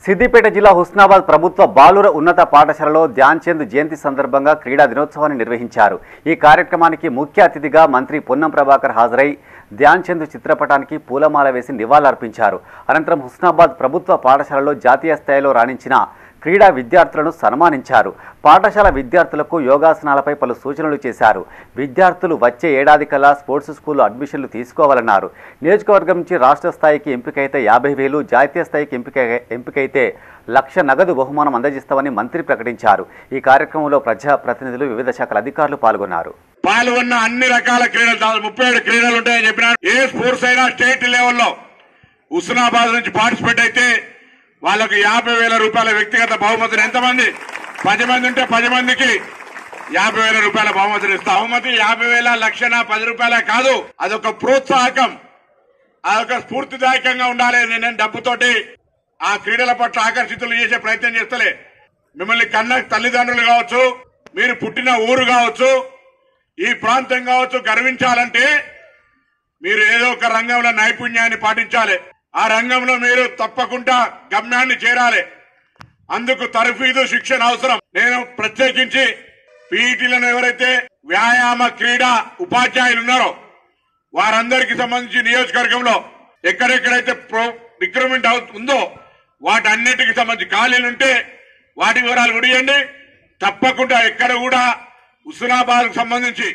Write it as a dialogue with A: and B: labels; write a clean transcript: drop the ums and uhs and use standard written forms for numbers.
A: సిద్దిపేట జిల్లా హుస్నాబాద్ ప్రభుత్వ బాలుర ఉన్నత పాఠశాలలో ధ్యాన్ చంద్ జయంతి సందర్భంగా క్రీడా దినోత్సవాన్ని నిర్వహించారు। ఈ కార్యక్రమానికి ముఖ్య అతిథిగా మంత్రి పొన్నం ప్రభాకర్ హాజరై ధ్యాన్ చంద్ చిత్రపటానికి పూలమాల వేసి నివాళులర్పించారు। అనంతరం హుస్నాబాద్ ప్రభుత్వ పాఠశాలలో జాతీయ స్థాయిలో రాణించిన క్రీడా విద్యార్థులను సన్మానించారు। పాఠశాల విద్యార్థులకు యోగాసనాలపై పలు సూచనలు చేశారు। విద్యార్థులు వచ్చే ఏడాది కల్లా స్పోర్ట్స్ స్కూల్లో అడ్మిషన్లు తీసుకోవాలన్నారు। నియోజకవర్గం నుంచి రాష్ట్ర స్థాయికి ఎంపికైతే 50,000, జాతీయ స్థాయికి ఎంపికైతే 1,00,000 నగదు బహుమానం అందజేస్తామని మంత్రి ప్రకటించారు। ఈ కార్యక్రమంలో ప్రజాప్రతినిధులు, వివిధ శాఖల అధికారులు పాల్గొన్నారు।
B: పాల్గొన్న అన్ని రకాల క్రీడలు 37 క్రీడలు ఉంటాయని చెప్పినారు। ఏ స్పోర్ట్స్ అయినా స్టేట్ లెవెల్లో హుస్నాబాద్ నుంచి పార్టిసిపేట్ అయితే వాళ్ళకు 50,000 రూపాయల వ్యక్తిగత బహుమతిని, ఎంతమంది 10 మంది ఉంటే 10 మందికి 50,000 రూపాయల బహుమతిని ఇస్తాం। బహుమతి 50,000, 1,00,000, 10 రూపాయలే కాదు, అదొక ప్రోత్సాహకం, అదొక స్ఫూర్తిదాయకంగా ఉండాలి। నేను డబ్బుతోటి ఆ క్రీడల పట్ల ఆకర్షితులు చేసే ప్రయత్నం చేస్తలే। మిమ్మల్ని కన్న తల్లిదండ్రులు కావచ్చు, మీరు పుట్టిన ఊరు కావచ్చు, ఈ ప్రాంతం కావచ్చు, గర్వించాలంటే మీరు ఏదో ఒక రంగంలో నైపుణ్యాన్ని పాటించాలి। ఆ రంగంలో మీరు తప్పకుండా గమ్యాన్ని చేరాలి। అందుకు తర్ఫీదు, శిక్షణ అవసరం। నేను ప్రత్యేకించి పీఈటీలను ఎవరైతే వ్యాయామ క్రీడా ఉపాధ్యాయులు ఉన్నారో వారందరికీ సంబంధించి నియోజకవర్గంలో ఎక్కడెక్కడైతే రిక్రూట్మెంట్ ఉందో వాటన్నిటికి సంబంధించి ఖాళీలుంటే వాటి వివరాలు కూడా ఇవ్వండి। తప్పకుండా ఎక్కడ కూడా హుస్నాబాద్ సంబంధించి